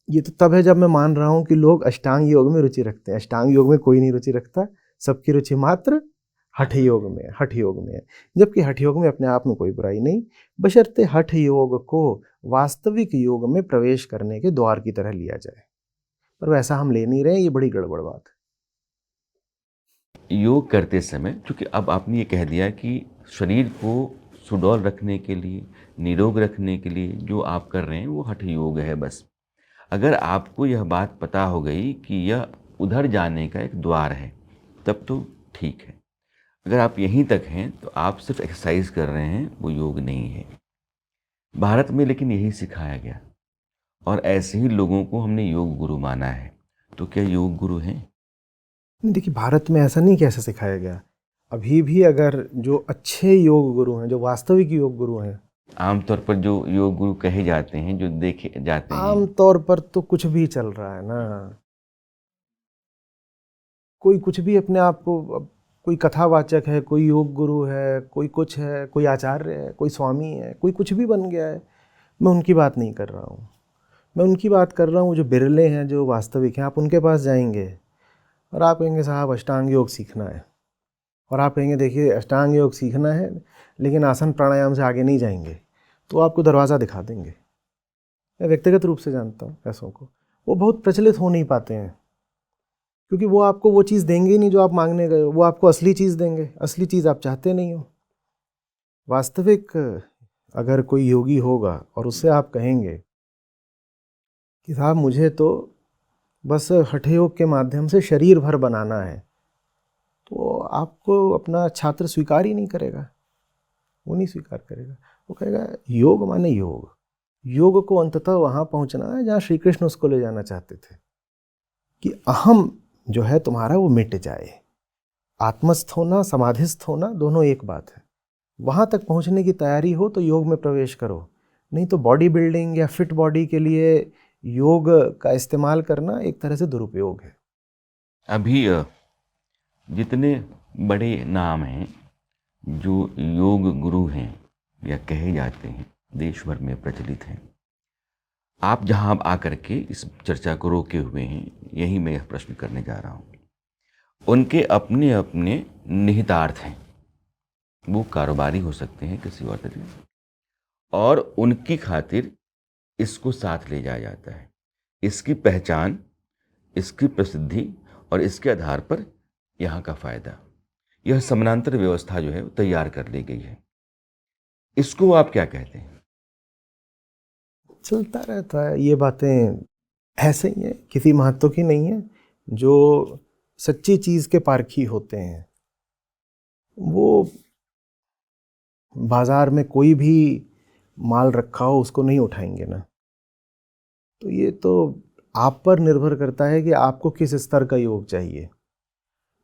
ये तो तब है जब मैं मान रहा हूं कि लोग अष्टांग योग में रुचि रखते हैं। अष्टांग योग में कोई नहीं रुचि रखता, सबकी रुचि मात्र हठ योग में है, हठ योग में है। जबकि हठ योग में अपने आप में कोई बुराई नहीं, बशर्ते हठ योग को वास्तविक योग में प्रवेश करने के द्वार की तरह लिया जाए, पर वैसा हम ले नहीं रहे हैं, ये बड़ी गड़बड़ बात है। योग करते समय, क्योंकि अब आपने ये कह दिया कि शरीर को सुडौल रखने के लिए, निरोग रखने के लिए जो आप कर रहे हैं वो हठ योग है बस। अगर आपको यह बात पता हो गई कि यह उधर जाने का एक द्वार है, तब तो ठीक है। अगर आप यहीं तक हैं तो आप सिर्फ एक्सरसाइज कर रहे हैं, वो योग नहीं है। भारत में लेकिन यही सिखाया गया, और ऐसे ही लोगों को हमने योग गुरु माना है। तो क्या योग गुरु हैं? देखिए, भारत में ऐसा नहीं कैसे सिखाया गया। अभी भी अगर जो अच्छे योग गुरु हैं, जो वास्तविक योग गुरु हैं, आमतौर पर जो योग गुरु कहे जाते हैं, जो देखे जाते हैं, आमतौर पर तो कुछ भी चल रहा है ना। कोई कुछ भी अपने आप को, कोई कथावाचक है, कोई योग गुरु है, कोई कुछ है, कोई आचार्य है, कोई स्वामी है, कोई कुछ भी बन गया है। मैं उनकी बात नहीं कर रहा हूँ, मैं उनकी बात कर रहा हूँ जो बिरले हैं, जो वास्तविक हैं। आप उनके पास जाएंगे और आप कहेंगे साहब अष्टांग योग सीखना है, और आप कहेंगे देखिए अष्टांग योग सीखना है लेकिन आसन प्राणायाम से आगे नहीं जाएंगे, तो आपको दरवाज़ा दिखा देंगे। मैं व्यक्तिगत रूप से जानता हूँ ऐसों को, वो बहुत प्रचलित हो नहीं पाते हैं, क्योंकि वो आपको वो चीज़ देंगे ही नहीं जो आप मांगने गए हो। वो आपको असली चीज़ देंगे, असली चीज़ आप चाहते नहीं हो। वास्तविक अगर कोई योगी होगा और उससे आप कहेंगे कि साहब मुझे तो बस हठ योग के माध्यम से शरीर भर बनाना है, तो आपको अपना छात्र स्वीकार ही नहीं करेगा, वो नहीं स्वीकार करेगा। वो कहेगा योग माने योग, योग को अंततः वहाँ पहुँचना है जहाँ श्री कृष्ण उसको ले जाना चाहते थे, कि अहम जो है तुम्हारा वो मिट जाए। आत्मस्थ होना, समाधिस्थ होना, दोनों एक बात है। वहाँ तक पहुँचने की तैयारी हो तो योग में प्रवेश करो, नहीं तो बॉडी बिल्डिंग या फिट बॉडी के लिए योग का इस्तेमाल करना एक तरह से दुरुपयोग है। अभी जितने बड़े नाम हैं जो योग गुरु हैं या कहे जाते हैं, देश भर में प्रचलित हैं, आप जहां आकर के इस चर्चा को रोके हुए हैं, यही मैं यह प्रश्न करने जा रहा हूं। उनके अपने अपने निहितार्थ हैं, वो कारोबारी हो सकते हैं किसी और तरीके से, और उनकी खातिर इसको साथ ले जाया जाता है। इसकी पहचान, इसकी प्रसिद्धि और इसके आधार पर यहाँ का फायदा, यह समानांतर व्यवस्था जो है वो तैयार कर ली गई है। इसको आप क्या कहते हैं? चलता रहता है, ये बातें ऐसे ही हैं, किसी महत्व की नहीं है। जो सच्ची चीज़ के पारखी होते हैं वो बाजार में कोई भी माल रखा हो उसको नहीं उठाएंगे ना। तो ये तो आप पर निर्भर करता है कि आपको किस स्तर का योग चाहिए।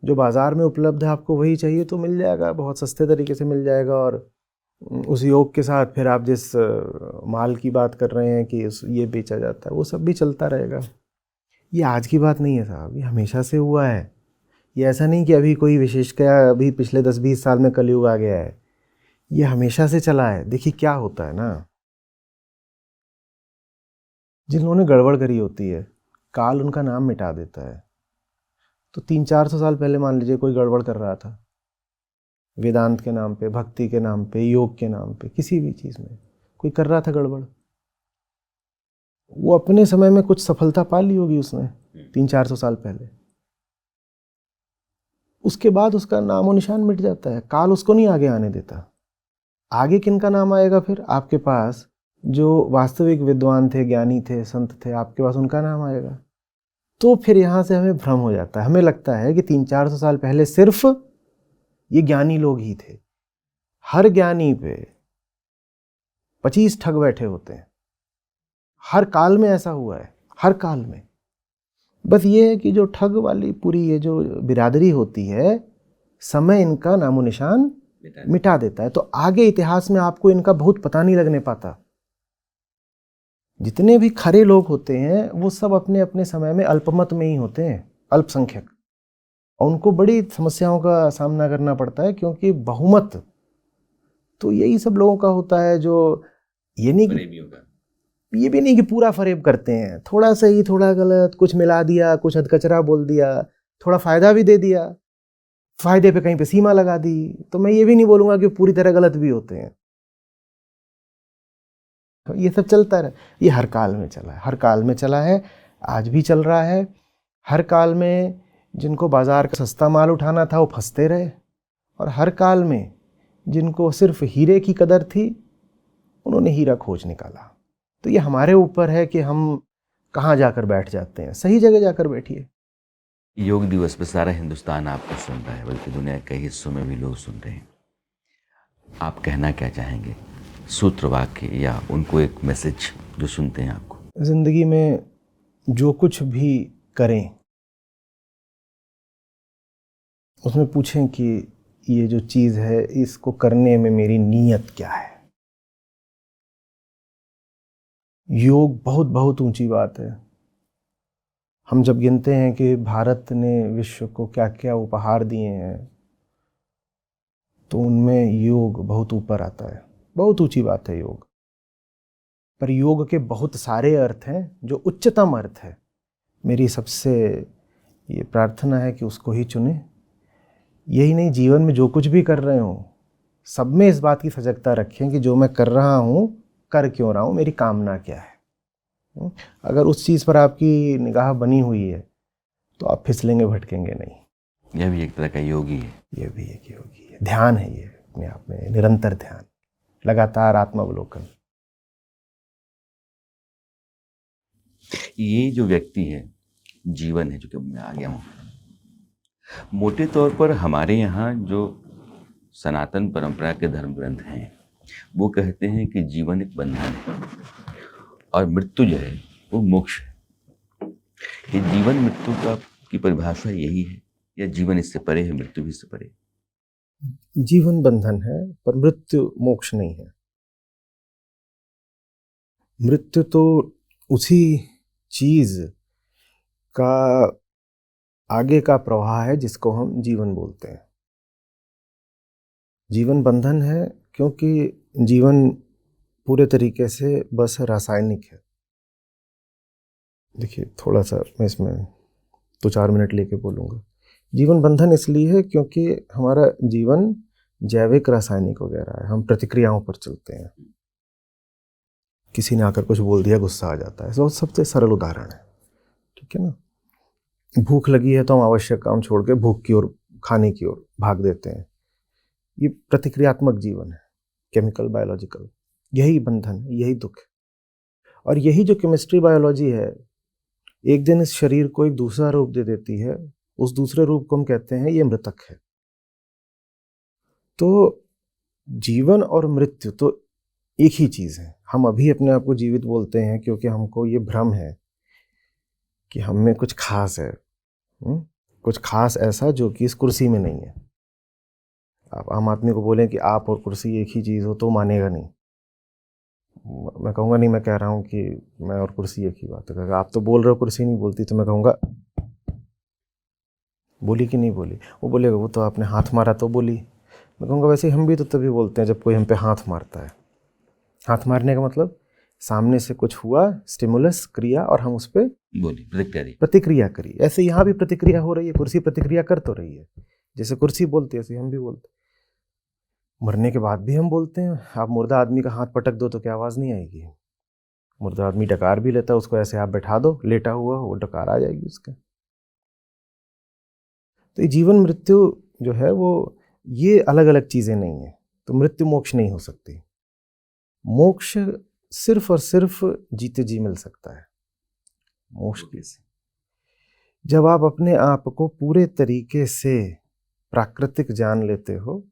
जो बाजार में उपलब्ध है आपको वही चाहिए तो मिल जाएगा, बहुत सस्ते तरीके से मिल जाएगा। और उस योग के साथ फिर आप जिस माल की बात कर रहे हैं कि ये बेचा जाता है, वो सब भी चलता रहेगा। ये आज की बात नहीं है साहब, ये हमेशा से हुआ है। ये ऐसा नहीं कि अभी कोई विशेष क्या अभी पिछले 10-20 साल में कलयुग आ गया है, ये हमेशा से चला है। देखिए क्या होता है ना, जिन्होंने गड़बड़ करी होती है काल उनका नाम मिटा देता है। तो 300-400 साल पहले मान लीजिए कोई गड़बड़ कर रहा था, वेदांत के नाम पे, भक्ति के नाम पे, योग के नाम पे, किसी भी चीज़ में कोई कर रहा था गड़बड़, वो अपने समय में कुछ सफलता पा ली होगी उसने 300-400 साल पहले, उसके बाद उसका नाम और निशान मिट जाता है। काल उसको नहीं आगे आने देता। आगे किन का नाम आएगा फिर? आपके पास जो वास्तविक विद्वान थे, ज्ञानी थे, संत थे, आपके पास उनका नाम आएगा। तो फिर यहाँ से हमें भ्रम हो जाता है, हमें लगता है कि 300-400 साल पहले सिर्फ ये ज्ञानी लोग ही थे। हर ज्ञानी पे 25 ठग बैठे होते हैं। हर काल में ऐसा हुआ है, हर काल में। बस ये है कि जो ठग वाली पूरी ये जो बिरादरी होती है, समय इनका नामो निशान मिटा देता है। तो आगे इतिहास में आपको इनका बहुत पता नहीं लगने पाता। जितने भी खरे लोग होते हैं वो सब अपने अपने समय में अल्पमत में ही होते हैं, अल्पसंख्यक। और उनको बड़ी समस्याओं का सामना करना पड़ता है, क्योंकि बहुमत तो यही सब लोगों का होता है, जो ये नहीं ये भी नहीं कि पूरा फरेब करते हैं, थोड़ा सही थोड़ा गलत, कुछ मिला दिया, कुछ अधकचरा बोल दिया, थोड़ा फायदा भी दे दिया, फायदे पे कहीं पे सीमा लगा दी। तो मैं ये भी नहीं बोलूंगा कि पूरी तरह गलत भी होते हैं। तो ये सब चलता रहा, ये हर काल में चला है, हर काल में चला है, आज भी चल रहा है। हर काल में जिनको बाजार का सस्ता माल उठाना था वो फंसते रहे, और हर काल में जिनको सिर्फ हीरे की कदर थी उन्होंने हीरा खोज निकाला। तो ये हमारे ऊपर है कि हम कहाँ जाकर बैठ जाते हैं। सही जगह जाकर बैठिए। योग दिवस पे सारा हिंदुस्तान आपको सुन रहा है, बल्कि दुनिया के कई हिस्सों में भी लोग सुन रहे हैं। आप कहना क्या चाहेंगे, सूत्र वाक्य या उनको एक मैसेज जो सुनते हैं आपको? जिंदगी में जो कुछ भी करें उसमें पूछें कि ये जो चीज़ है इसको करने में मेरी नीयत क्या है। योग बहुत बहुत ऊंची बात है। हम जब गिनते हैं कि भारत ने विश्व को क्या क्या उपहार दिए हैं, तो उनमें योग बहुत ऊपर आता है। बहुत ऊंची बात है योग। पर योग के बहुत सारे अर्थ हैं, जो उच्चतम अर्थ है। मेरी सबसे ये प्रार्थना है कि उसको ही चुने। यही नहीं, जीवन में जो कुछ भी कर रहे हो सब में इस बात की सजगता रखें कि जो मैं कर रहा हूँ कर क्यों रहा हूँ, मेरी कामना क्या है। अगर उस चीज़ पर आपकी निगाह बनी हुई है तो आप फिसलेंगे भटकेंगे नहीं। यह भी एक तरह का योगी है। यह भी एक योगी है, ध्यान है ये अपने आप में, निरंतर ध्यान, लगातार आत्मावलोकन। ये जो व्यक्ति है, जीवन है, जो कि मैं आ गया हूँ, मोटे तौर पर हमारे यहाँ जो सनातन परंपरा के धर्म ग्रंथ हैं वो कहते हैं कि जीवन एक बंधन है और मृत्यु जो है वो मोक्ष है। ये जीवन मृत्यु का की परिभाषा यही है, या जीवन इससे परे है, मृत्यु भी इससे परे? जीवन बंधन है पर मृत्यु मोक्ष नहीं है। मृत्यु तो उसी चीज का आगे का प्रवाह है जिसको हम जीवन बोलते हैं। जीवन बंधन है क्योंकि जीवन पूरे तरीके से बस रासायनिक है। देखिए, थोड़ा सा मैं इसमें 2-4 मिनट लेके बोलूँगा। जीवन बंधन इसलिए है क्योंकि हमारा जीवन जैविक रासायनिक वगैरह है, हम प्रतिक्रियाओं पर चलते हैं। किसी ने आकर कुछ बोल दिया, गुस्सा आ जाता है, तो सबसे सरल उदाहरण है, ठीक है ना। भूख लगी है तो हम आवश्यक काम छोड़ के भूख की ओर, खाने की ओर भाग देते हैं। ये प्रतिक्रियात्मक जीवन है, केमिकल बायोलॉजिकल। यही बंधन है, यही दुख है। और यही जो केमिस्ट्री बायोलॉजी है, एक दिन इस शरीर को एक दूसरा रूप दे देती है। उस दूसरे रूप को हम कहते हैं ये मृतक है। तो जीवन और मृत्यु तो एक ही चीज है। हम अभी अपने आप को जीवित बोलते हैं क्योंकि हमको ये भ्रम है कि हम में कुछ खास है, कुछ खास ऐसा जो कि इस कुर्सी में नहीं है। आप आम आदमी को बोलें कि आप और कुर्सी एक ही चीज हो तो मानेगा नहीं। मैं कहूँगा नहीं, मैं कह रहा हूँ कि मैं और कुर्सी एक ही बात है। आप तो बोल रहे हो कुर्सी नहीं बोलती, तो मैं कहूँगा बोली कि नहीं बोली। वो बोलेगा वो तो आपने हाथ मारा तो बोली। मैं कहूँगा वैसे हम भी तो तभी बोलते हैं जब कोई हम पे हाथ मारता है। हाथ मारने का मतलब सामने से कुछ हुआ, स्टिमुलस, क्रिया, और हम उस पर बोली, प्रतिक्रिया करी। ऐसे यहाँ भी प्रतिक्रिया हो रही है, कुर्सी प्रतिक्रिया कर तो रही है। जैसे कुर्सी बोलती है ऐसे हम भी बोलते। मरने के बाद भी हम बोलते हैं। आप मुर्दा आदमी का हाथ पटक दो तो क्या आवाज़ नहीं आएगी? मुर्दा आदमी डकार भी लेता है, उसको ऐसे आप बैठा दो लेटा हुआ, वो डकार आ जाएगी उसके। तो ये जीवन मृत्यु जो है वो ये अलग अलग चीज़ें नहीं है। तो मृत्यु मोक्ष नहीं हो सकती। मोक्ष सिर्फ और सिर्फ जीते जी मिल सकता है। मोक्ष कैसे? जब आप अपने आप को पूरे तरीके से प्राकृतिक जान लेते हो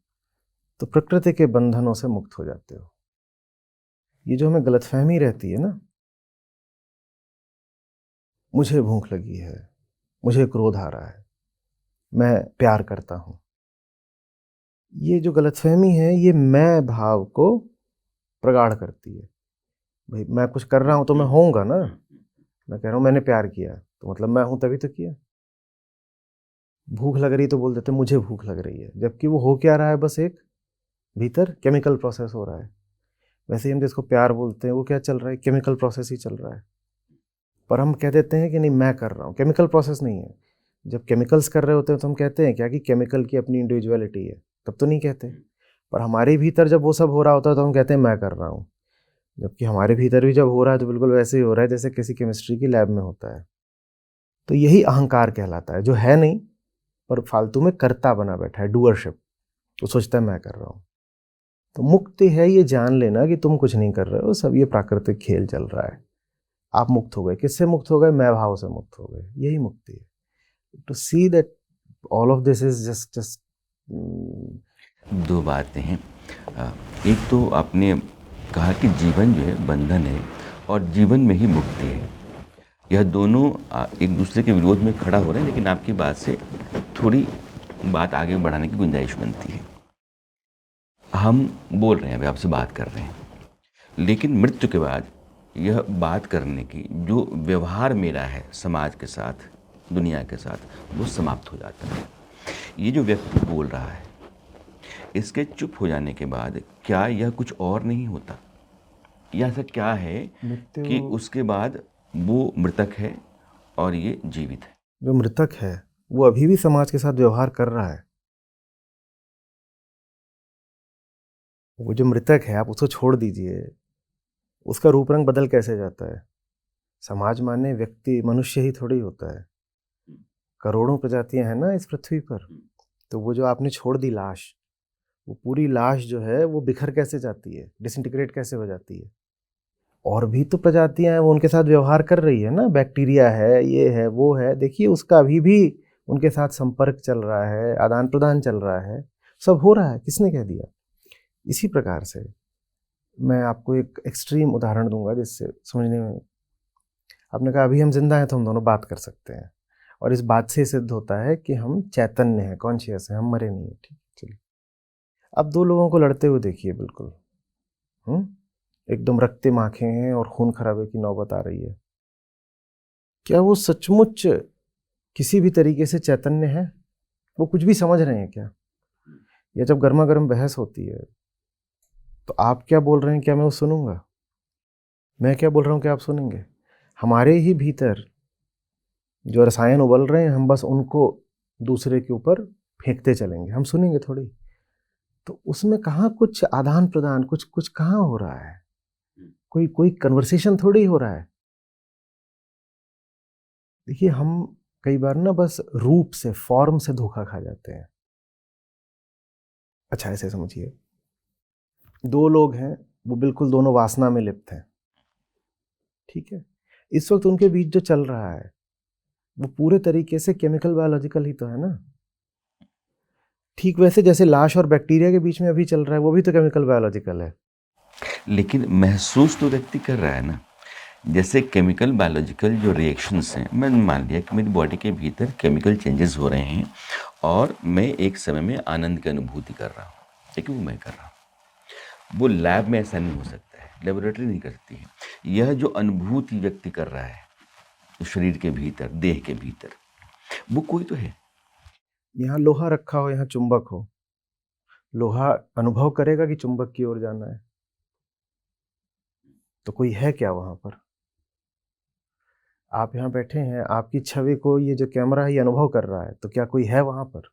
तो प्रकृति के बंधनों से मुक्त हो जाते हो। ये जो हमें गलतफहमी रहती है ना, मुझे भूख लगी है, मुझे क्रोध आ रहा है, मैं प्यार करता हूँ, ये जो गलतफहमी है ये मैं भाव को प्रगाढ़ करती है। भाई मैं कुछ कर रहा हूँ तो मैं होऊंगा ना, मैं कह रहा हूँ मैंने प्यार किया तो मतलब मैं हूँ तभी तो किया। भूख लग रही तो बोल देते मुझे भूख लग रही है, जबकि वो हो क्या रहा है, बस एक भीतर केमिकल प्रोसेस हो रहा है। वैसे ही हम जिसको प्यार बोलते हैं वो क्या चल रहा है, केमिकल प्रोसेस ही चल रहा है। पर हम कह देते हैं कि नहीं मैं कर रहा हूँ, केमिकल प्रोसेस नहीं है। जब केमिकल्स कर रहे होते हैं तो हम कहते हैं क्या कि केमिकल की अपनी इंडिविजुअलिटी है, तब तो नहीं कहते। पर हमारे भीतर जब वो सब हो रहा होता है तो हम कहते हैं मैं कर रहा हूँ, जबकि हमारे भीतर भी जब हो रहा है तो बिल्कुल वैसे ही हो रहा है जैसे किसी केमिस्ट्री की लैब में होता है। तो यही अहंकार कहलाता है, जो है नहीं पर फालतू में कर्ता बना बैठा है, डूअरशिप। वो सोचता है मैं कर रहा हूँ। तो मुक्ति है ये जान लेना कि तुम कुछ नहीं कर रहे हो, सब ये प्राकृतिक खेल चल रहा है। आप मुक्त हो गए, किससे मुक्त हो गए, मैं भाव से मुक्त हो गए, यही मुक्ति है। To see that all of this is just दो बातें हैं। एक तो आपने कहा कि जीवन जो है बंधन है और जीवन में ही मुक्ति है। यह दोनों एक दूसरे के विरोध में खड़ा हो रहे हैं, लेकिन आपकी बात से थोड़ी बात आगे बढ़ाने की गुंजाइश बनती है। हम बोल रहे हैं, अभी आपसे बात कर रहे हैं, लेकिन मृत्यु के बाद यह बात करने की जो व्यवहार मेरा है समाज के साथ, दुनिया के साथ, वो समाप्त हो जाता है। ये जो व्यक्ति बोल रहा है, इसके चुप हो जाने के बाद क्या यह कुछ और नहीं होता? या ऐसा क्या है कि उसके बाद वो मृतक है और ये जीवित है? जो मृतक है वो अभी भी समाज के साथ व्यवहार कर रहा है। वो जो मृतक है आप उसको छोड़ दीजिए, उसका रूप रंग बदल कैसे जाता है। समाज माने व्यक्ति मनुष्य ही थोड़ी होता है, करोड़ों प्रजातियां हैं ना इस पृथ्वी पर। तो वो जो आपने छोड़ दी लाश, वो पूरी लाश जो है वो बिखर कैसे जाती है, डिसइंटीग्रेट कैसे हो जाती है। और भी तो प्रजातियां हैं वो उनके साथ व्यवहार कर रही है ना, बैक्टीरिया है, ये है, वो है, देखिए उसका अभी भी उनके साथ संपर्क चल रहा है, आदान प्रदान चल रहा है, सब हो रहा है, किसने कह दिया। इसी प्रकार से मैं आपको एक एक्सट्रीम उदाहरण दूंगा जिससे समझने में, आपने कहा अभी हम जिंदा हैं तो हम दोनों बात कर सकते हैं, और इस बात से सिद्ध होता है कि हम चैतन्य हैं, कॉन्शियस हैं, हम मरे नहीं हैं। ठीक, चलिए अब दो लोगों को लड़ते हुए देखिए, बिल्कुल एकदम रक्तम आंखें हैं और खून खराबे की नौबत आ रही है। क्या वो सचमुच किसी भी तरीके से चैतन्य है, वो कुछ भी समझ रहे हैं क्या? या जब गर्मा गर्म बहस होती है तो आप क्या बोल रहे हैं क्या मैं वो सुनूंगा, मैं क्या बोल रहा हूँ क्या आप सुनेंगे? हमारे ही भीतर जो रसायन उबल रहे हैं हम बस उनको दूसरे के ऊपर फेंकते चलेंगे, हम सुनेंगे थोड़ी। तो उसमें कहाँ कुछ आदान प्रदान, कुछ कुछ कहाँ हो रहा है, कोई कोई कन्वर्सेशन थोड़ी हो रहा है। देखिए हम कई बार ना बस रूप से, फॉर्म से धोखा खा जाते हैं। अच्छा ऐसे समझिए, दो लोग हैं, वो बिल्कुल दोनों वासना में लिप्त हैं, ठीक है। इस वक्त उनके बीच जो चल रहा है वो पूरे तरीके से केमिकल बायोलॉजिकल ही तो है ना। ठीक वैसे जैसे लाश और बैक्टीरिया के बीच में अभी चल रहा है, वो भी तो केमिकल बायोलॉजिकल है। लेकिन महसूस तो व्यक्ति कर रहा है ना। जैसे केमिकल बायोलॉजिकल जो रिएक्शंस हैं, मैंने मान लिया कि मेरी बॉडी के भीतर केमिकल चेंजेस हो रहे हैं और मैं एक समय में आनंद की अनुभूति कर रहा हूँ, लेकिन वो मैं कर रहा हूँ। वो लैब में ऐसा नहीं हो सकता है, लेबोरेटरी नहीं करती है। यह जो अनुभूति व्यक्ति कर रहा है शरीर के भीतर, देह के भीतर, वो कोई तो है। यहाँ लोहा रखा हो, यहाँ चुंबक हो, लोहा अनुभव करेगा कि चुंबक की ओर जाना है, तो कोई है क्या वहां पर? आप यहाँ बैठे हैं, आपकी छवि को ये जो कैमरा है ये अनुभव कर रहा है, तो क्या कोई है वहां पर?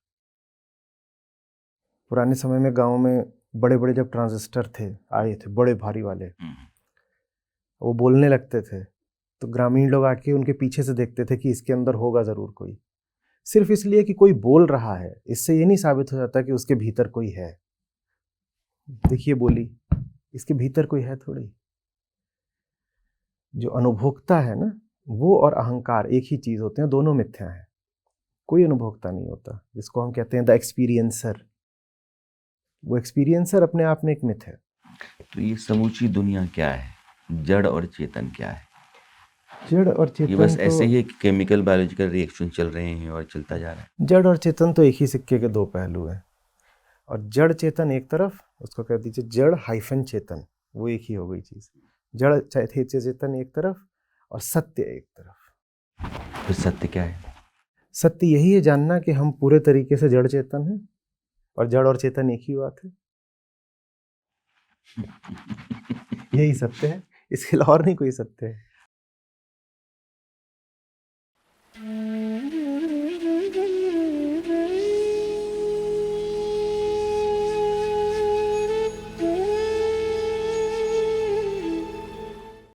पुराने समय में गांव में बड़े बड़े जब ट्रांजिस्टर थे, आए थे बड़े भारी वाले, वो बोलने लगते थे तो ग्रामीण लोग आके उनके पीछे से देखते थे कि इसके अंदर होगा जरूर कोई। सिर्फ इसलिए कि कोई बोल रहा है, इससे ये नहीं साबित हो जाता कि उसके भीतर कोई है। देखिए बोली, इसके भीतर कोई है थोड़ी। जो अनुभोक्ता है ना, वो और अहंकार एक ही चीज होते हैं, दोनों मिथ्या हैं। कोई अनुभोक्ता नहीं होता, जिसको हम कहते हैं द एक्सपीरियंसर। वो एक्सपीरियंसर अपने आप में एक मिथ है। तो ये समूची दुनिया क्या है, जड़ और चेतन क्या है? जड़ और ये चेतन बस तो ऐसे ही है कि केमिकल बायोलॉजिकल रिएक्शन चल रहे हैं और चलता जा रहा है? जड़ और चेतन तो एक ही सिक्के के दो पहलू हैं। और जड़ चेतन एक तरफ, उसको कह दीजिए जड़ हाइफन चेतन, वो एक ही हो गई चीज। जड़ चेतन एक तरफ और सत्य एक तरफ। फिर सत्य क्या है? सत्य यही है जानना कि हम पूरे तरीके से जड़ चेतन हैं और जड़ और चेतन एक ही बात है। यही सत्य है, इसके अलावा और नहीं कोई सत्य है।